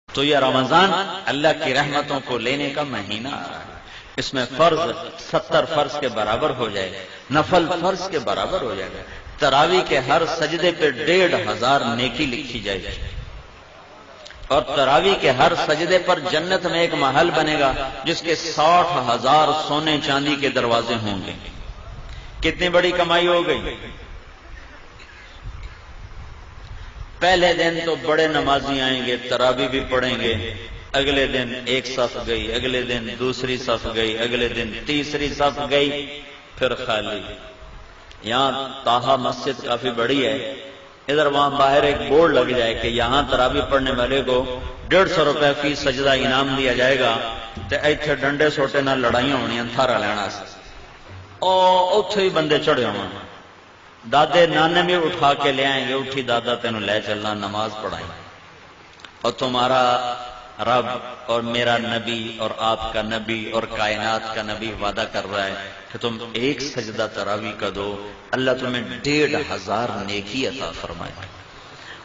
تو یہ رمضان اللہ کی رحمتوں کو لینے کا مہینہ آ رہا ہے، اس میں فرض 70 فرض کے برابر ہو جائے گا، نفل فرض کے برابر ہو جائے گا، تراویح کے ہر سجدے پہ 1500 نیکی لکھی جائے گی، اور تراویح کے ہر سجدے پر جنت میں ایک محل بنے گا جس کے 60,000 سونے چاندی کے دروازے ہوں گے۔ کتنی بڑی کمائی ہو گئی۔ پہلے دن تو بڑے نمازی آئیں گے، تراویح بھی پڑھیں گے، اگلے دن ایک صف گئی، اگلے دن دوسری صف گئی، اگلے دن تیسری صف گئی، پھر خالی۔ یہاں طاہا مسجد کافی بڑی ہے، ادھر وہاں باہر ایک بورڈ لگ جائے کہ یہاں تراویح پڑھنے والے کو 150 روپے فی سجدہ انعام دیا جائے گا، تے ایتھے ڈنڈے سوٹے نال لڑائیاں ہونیاں تھارا لینا سے، اوتھے ہی بندے چڑھے ہوں، دادے نانے بھی اٹھا کے لے آئیں گے، اٹھی دادا تینوں لے چلنا نماز پڑھائیں، اور تمہارا رب اور میرا نبی اور آپ کا نبی اور کائنات کا نبی وعدہ کر رہا ہے کہ تم ایک سجدہ تراویح کا دو، اللہ تمہیں 1500 نیکی عطا فرمائے،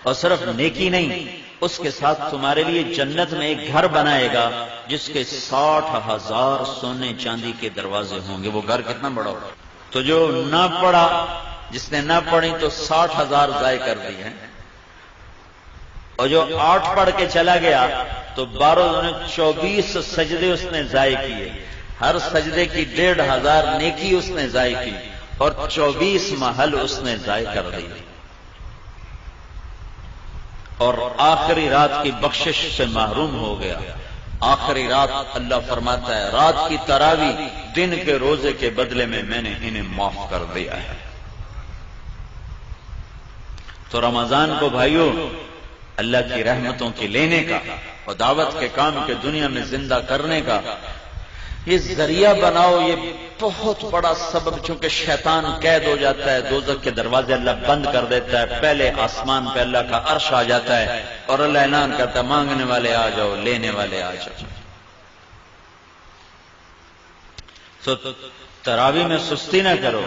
اور صرف نیکی نہیں، اس کے ساتھ تمہارے لیے جنت میں ایک گھر بنائے گا جس کے 60,000 سونے چاندی کے دروازے ہوں گے۔ وہ گھر کتنا بڑا ہوگا؟ تو جو نہ پڑھا، جس نے نہ پڑھی تو 60,000 ضائع کر دی ہیں، اور جو 8 پڑھ کے چلا گیا تو 24 سجدے اس نے ضائع کیے، ہر سجدے کی 1500 نیکی اس نے ضائع کی، اور 24 محل اس نے ضائع کر دی، اور آخری رات کی بخشش سے محروم ہو گیا۔ آخری رات اللہ فرماتا ہے رات کی تراویح دن کے روزے کے بدلے میں میں نے انہیں معاف کر دیا ہے۔ تو رمضان کو بھائیوں اللہ کی رحمتوں کی لینے کا اور دعوت کے کام کے دنیا میں زندہ کرنے کا یہ ذریعہ بناؤ۔ یہ بہت بڑا سبب، چونکہ شیطان قید ہو جاتا ہے، دوزخ کے دروازے اللہ بند کر دیتا ہے، پہلے آسمان پہ اللہ کا عرش آ جاتا ہے اور اللہ اعلان کرتا ہے مانگنے والے آ جاؤ، لینے والے آ جاؤ۔ تو تراویح میں سستی نہ کرو،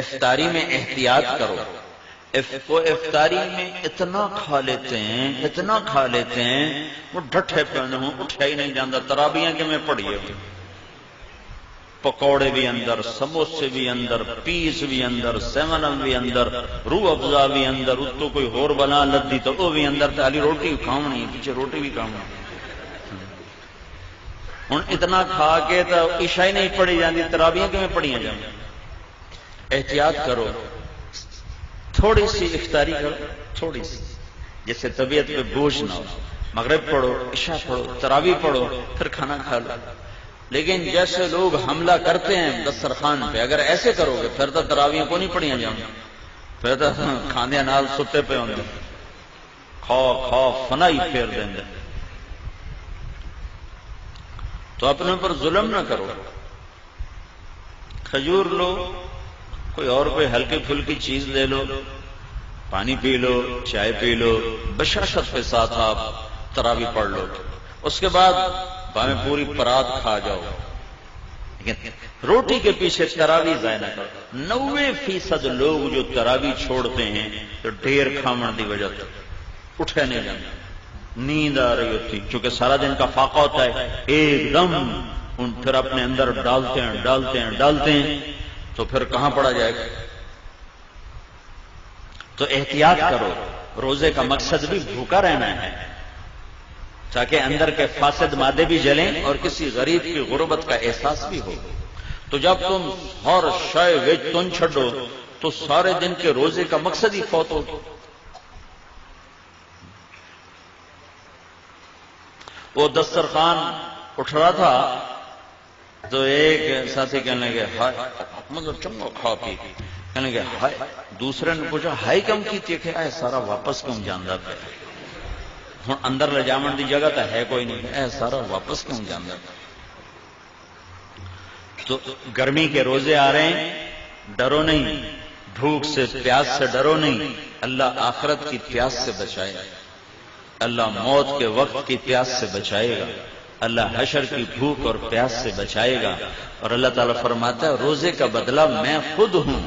افطاری میں احتیاط کرو۔ وہ افطاری میں اتنا کھا لیتے ہیں، اتنا کھا لیتے ہیں، وہ ڈٹھے پہنے ہوں، اٹھا ہی نہیں جاتا۔ تراویحاں کہ میں پڑھیے، پکوڑے بھی اندر، سموسے بھی اندر، پیس بھی اندر، سیون اپ بھی اندر، روح افزا بھی اندر، اتو کوئی ہور بنا لدی تو وہ بھی اندر، تالی روٹی کھاونی، پیچھے روٹی بھی کھاونی۔ ہن اتنا کھا کے تو عشاء ہی نہیں پڑھی جاندی، تراویحاں کہ میں پڑھیاں جائیں۔ احتیاط کرو، تھوڑی سی افطاری کرو، تھوڑی سی، جیسے طبیعت پہ بوجھ نہ ہو۔ مغرب پڑھو، عشاء پڑھو، تراویح پڑھو، پھر کھانا کھا لو۔ لیکن جیسے لوگ حملہ کرتے ہیں دسترخوان پہ، اگر ایسے کرو گے پھر تو تراویح کو نہیں پڑھیاں جاؤں، پھر تو کھاندے نال ستے پہ ہوندے، کھا کھا فنائی پھیر دیں گے۔ تو اپنے اوپر ظلم نہ کرو، کھجور لو، کوئی اور کوئی ہلکی پھلکی چیز لے لو، پانی پی لو، چائے پی لو، بشاشت کے ساتھ آپ تراویح پڑھ لو۔ اس کے بعد باہیں پوری پرات کھا جاؤ، لیکن روٹی کے پیچھے تراویح ضائع نہ کرو۔ 90% لوگ جو تراویح چھوڑتے ہیں تو ڈھیر کھاون دی وجہ سے اٹھے نہیں جاتے، نیند آ رہی ہوتی، چونکہ سارا دن کا فاقہ ہوتا ہے، ایک دم ان پھر اپنے اندر ڈالتے ہیں تو پھر کہاں پڑا جائے گا۔ تو احتیاط کرو، روزے کا مقصد بھی بھوکا رہنا ہے تاکہ اندر کے فاسد مادے بھی جلیں اور کسی غریب کی غربت کا احساس بھی ہو۔ تو جب تم ہر شے وچ تن چھڈو تو سارے دن کے روزے کا مقصد ہی فوت ہوگا۔ وہ دسترخوان اٹھ رہا تھا تو ایک ساتھی کہنے لگے ہائے مطلب چنگا کھا پی، کہنے لگے ہائے، دوسرے نے پوچھا ہائی کم کی تھی کہ اے سارا واپس کیوں جاندہ پہ، ہن اندر لے جاون دی جگہ تو ہے کوئی نہیں، اے سارا واپس کیوں جاندہ پہ۔ تو گرمی کے روزے آ رہے ہیں، ڈرو نہیں، بھوک سے پیاس سے ڈرو نہیں، اللہ آخرت کی پیاس سے بچائے گا، اللہ موت کے وقت کی پیاس سے بچائے گا، اللہ حشر کی بھوک اور پیاس سے بچائے گا۔ اور اللہ تعالیٰ فرماتا ہے روزے کا بدلہ میں خود ہوں،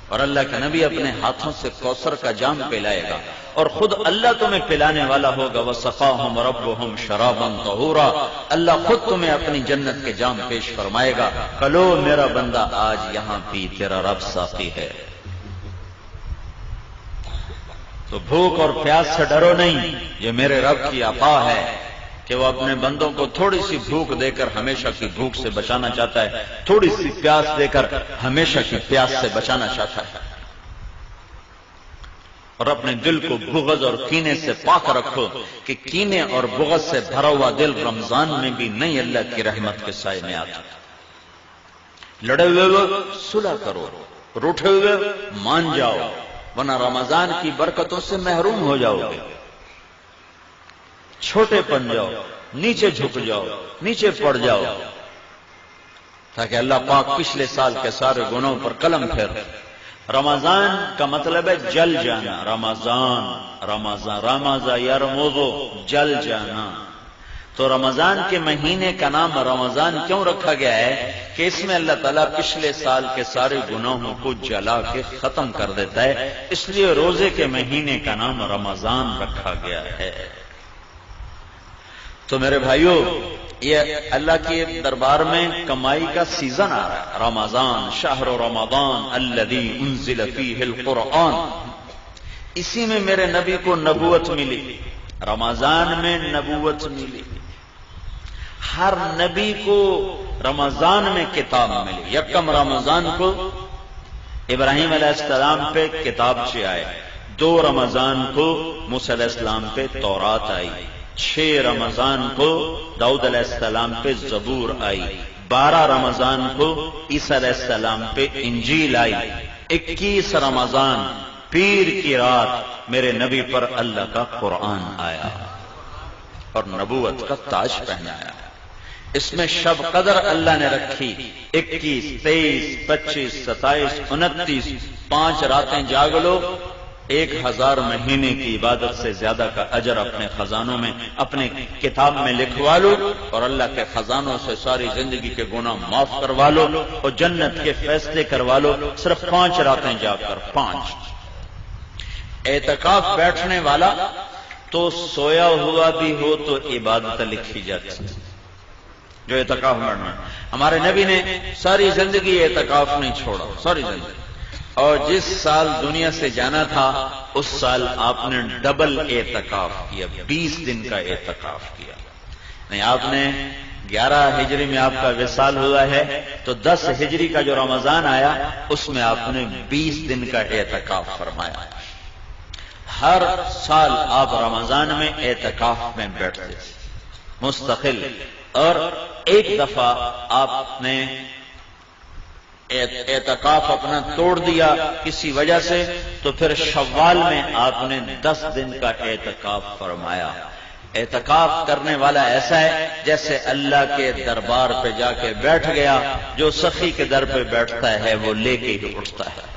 اور اللہ کے نبی اپنے ہاتھوں سے کوثر کا جام پلائے گا، اور خود اللہ تمہیں پلانے والا ہوگا، وَسَقَاهُمْ رَبُّهُمْ شَرَابًا طَهُورًا، اللہ خود تمہیں اپنی جنت کے جام پیش فرمائے گا، کلو میرا بندہ آج یہاں پی، تیرا رب ساقی ہے۔ تو بھوک اور پیاس سے ڈرو نہیں، یہ میرے رب کی عطا ہے کہ وہ اپنے بندوں کو تھوڑی سی بھوک دے کر ہمیشہ کی بھوک سے بچانا چاہتا ہے، تھوڑی سی پیاس دے کر ہمیشہ کی پیاس سے بچانا چاہتا ہے۔ اور اپنے دل کو بغض اور کینے سے پاک رکھو کہ کینے اور بغض سے بھرا ہوا دل رمضان میں بھی نہیں اللہ کی رحمت کے سائے میں آتا۔ لڑے ہوئے صلح کرو، روٹھے ہوئے مان جاؤ، ورنہ رمضان کی برکتوں سے محروم ہو جاؤ گے۔ چھوٹے پن جاؤ، نیچے جھک جاؤ، نیچے پڑ جاؤ، تاکہ اللہ پاک پچھلے سال کے سارے گناہوں پر قلم پھیر۔ رمضان کا مطلب ہے جل جانا، رمضان یرمض، جل جانا۔ تو رمضان کے مہینے کا نام رمضان کیوں رکھا گیا ہے کہ اس میں اللہ تعالیٰ پچھلے سال کے سارے گناہوں کو جلا کے ختم کر دیتا ہے، اس لیے روزے کے مہینے کا نام رمضان رکھا گیا ہے۔ تو میرے بھائیو، یہ اللہ کے دربار میں کمائی کا سیزن آ رہا ہے۔ رمضان شہر رمضان الذی انزل فیہ القرآن، اسی میں میرے نبی کو نبوت ملی، رمضان میں نبوت ملی۔ ہر نبی کو رمضان میں کتاب ملی۔ یکم رمضان کو ابراہیم علیہ السلام پہ کتابچے آئے، 2 رمضان کو موسیٰ علیہ السلام پہ تورات آئی، 6 رمضان کو داؤد علیہ السلام پہ زبور آئی، 12 رمضان کو عیسیٰ علیہ السلام پہ انجیل آئی، 21 رمضان پیر کی رات میرے نبی پر اللہ کا قرآن آیا اور نبوت کا تاج پہنایا۔ اس میں شب قدر اللہ نے رکھی، 21، 23، 25، 27، 29، 5 راتیں جاگ لو، 1000 مہینے کی عبادت سے زیادہ کا اجر اپنے خزانوں میں، اپنے کتاب میں لکھوا لو، اور اللہ کے خزانوں سے ساری زندگی کے گناہ معاف کروا لو اور جنت کے فیصلے کروا لو، صرف 5 راتیں جاگ کر۔ 5 اعتکاف بیٹھنے والا تو سویا ہوا بھی ہو تو عبادت لکھی جاتی، جو اعتکاف بیٹھنا۔ ہمارے نبی نے ساری زندگی اعتکاف نہیں چھوڑا، ساری زندگی، اور جس سال دنیا سے جانا تھا اس سال آپ نے ڈبل اعتکاف کیا، 20 دن کا اعتکاف کیا۔ نہیں، آپ نے 11 ہجری میں آپ کا وصال ہوا ہے تو 10 ہجری کا جو رمضان آیا اس میں آپ نے 20 دن کا اعتکاف فرمایا۔ ہر سال آپ رمضان میں اعتکاف میں بیٹھتے تھے مستقل، اور ایک دفعہ آپ نے اعتکاف اپنا توڑ دیا کسی وجہ سے، تو پھر شوال میں آپ نے 10 دن کا اعتکاف فرمایا۔ اعتکاف کرنے والا ایسا ہے جیسے اللہ کے دربار پہ جا کے بیٹھ گیا، جو سخی کے در پہ بیٹھتا ہے وہ لے کے ہی اٹھتا ہے۔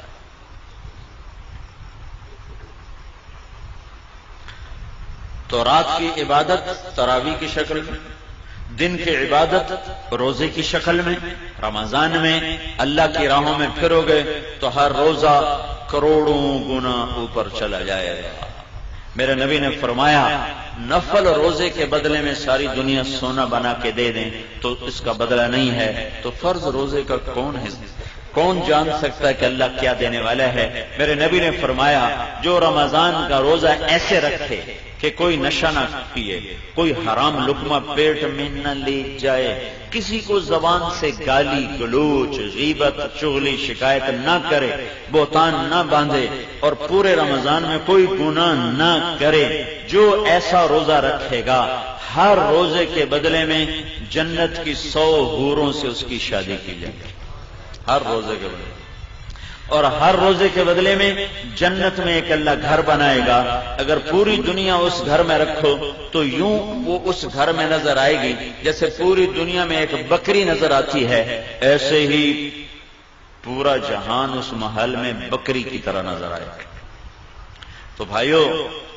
تو رات کی عبادت تراویح کی شکل میں، دن کی عبادت روزے کی شکل میں۔ رمضان میں اللہ کی راہوں میں پھرو گے تو ہر روزہ کروڑوں گنا اوپر چلا جائے گا۔ میرے نبی نے فرمایا، نفل روزے کے بدلے میں ساری دنیا سونا بنا کے دے دیں تو اس کا بدلہ نہیں ہے، تو فرض روزے کا کون جان سکتا ہے کہ اللہ کیا دینے والا ہے؟ میرے نبی نے فرمایا، جو رمضان کا روزہ ایسے رکھے کہ کوئی نشہ نہ پیے، کوئی حرام لقمہ پیٹ میں نہ لے جائے، کسی کو زبان سے گالی گلوچ، غیبت، چغلی، شکایت نہ کرے، بہتان نہ باندھے، اور پورے رمضان میں کوئی گناہ نہ کرے، جو ایسا روزہ رکھے گا ہر روزے کے بدلے میں جنت کی 100 حوروں سے اس کی شادی کی جائے گی، ہر روزے کے بدلے، اور ہر روزے کے بدلے میں جنت میں ایک اللہ گھر بنائے گا۔ اگر پوری دنیا اس گھر میں رکھو تو یوں وہ اس گھر میں نظر آئے گی جیسے پوری دنیا میں ایک بکری نظر آتی ہے، ایسے ہی پورا جہان اس محل میں بکری کی طرح نظر آئے گا۔ تو بھائیو،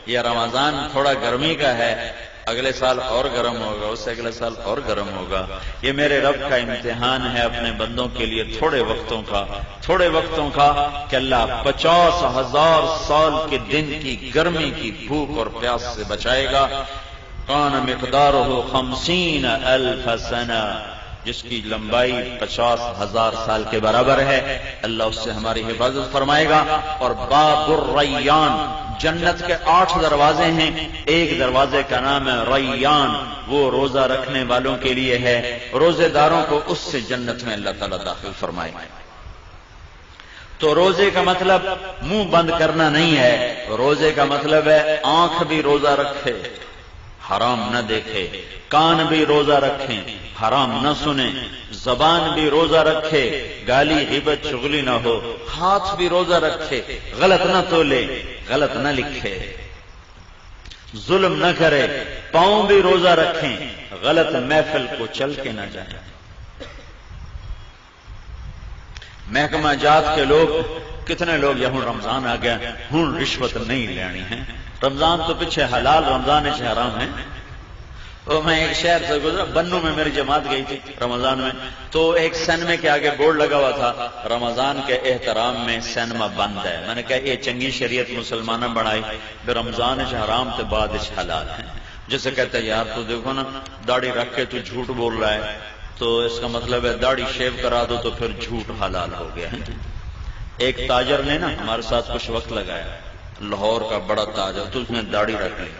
یہ رمضان تھوڑا گرمی کا ہے، اگلے سال اور گرم ہوگا، اس سے اگلے سال اور گرم ہوگا۔ یہ میرے رب کا امتحان ہے اپنے بندوں کے لیے تھوڑے وقتوں کا کہ اللہ 50,000 سال کے دن کی گرمی کی بھوک اور پیاس سے بچائے گا۔ کان مقدارہ 50,000 سنہ، جس کی لمبائی 50,000 سال کے برابر ہے، اللہ اس سے ہماری حفاظت فرمائے گا۔ اور باب الریان، جنت کے 8 دروازے ہیں، ایک دروازے کا نام ہے ریان، وہ روزہ رکھنے والوں کے لیے ہے، روزے داروں کو اس سے جنت میں اللہ تعالیٰ داخل فرمائے گا۔ تو روزے کا مطلب منہ بند کرنا نہیں ہے، روزے کا مطلب ہے آنکھ بھی روزہ رکھے، حرام نہ دیکھے، کان بھی روزہ رکھیں، حرام نہ سنیں، زبان بھی روزہ رکھے، گالی غیبت چغلی نہ ہو، ہاتھ بھی روزہ رکھے، غلط نہ تولے، غلط نہ لکھے، ظلم نہ کرے، پاؤں بھی روزہ رکھیں، غلط محفل کو چل کے نہ جائیں۔ محکمہ جات کے لوگ، کتنے لوگ یہ ہوں رمضان آ گیا ہوں رشوت نہیں لینی ہے، رمضان تو پیچھے حلال، رمضان سے حرام ہے۔ اور میں ایک شہر سے گزرا، بنو میں میری جماعت گئی تھی رمضان میں، تو ایک سینما کے آگے بورڈ لگا ہوا تھا رمضان کے احترام میں سینما بند ہے۔ میں نے کہا یہ چنگی شریعت مسلمانہ بنائی، رمضان سے حرام تو بعد سے حلال ہے۔ جسے کہتا ہے یار تو دیکھو نا داڑھی رکھ کے تو جھوٹ بول رہا ہے، تو اس کا مطلب ہے داڑھی شیو کرا دو تو پھر جھوٹ حلال ہو گیا ہے۔ ایک تاجر نے نا ہمارے ساتھ کچھ وقت لگایا، لاہور کا بڑا تاجر، تو اس نے داڑھی رکھ لی۔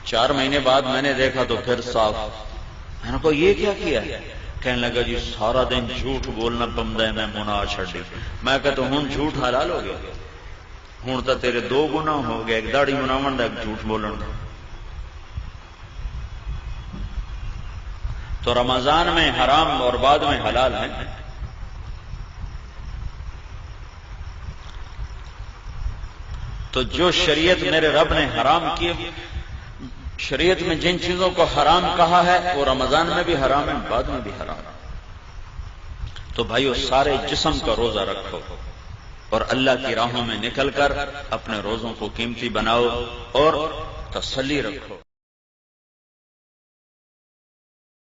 4 مہینے بعد میں نے دیکھا تو پھر صاف۔ میں نے کہا یہ کیا کیا ہے؟ کہنے لگا جی سارا دن جھوٹ بولنا پمدا ہے، میں مناہ چھڈی۔ میں کہتا ہوں جھوٹ حلال ہو گیا، ہوں تو تیرے 2 گناہ ہو گئے، ایک داڑھی مناون دا، ایک جھوٹ بولن دا۔ تو رمضان میں حرام اور بعد میں حلال ہے۔ تو جو شریعت میرے رب نے حرام کی، شریعت میں جن چیزوں کو حرام کہا ہے وہ رمضان میں بھی حرام ہے، بعد میں بھی حرام ہے۔ تو بھائیو سارے جسم کا روزہ رکھو اور اللہ کی راہوں میں نکل کر اپنے روزوں کو قیمتی بناؤ اور تسلی رکھو۔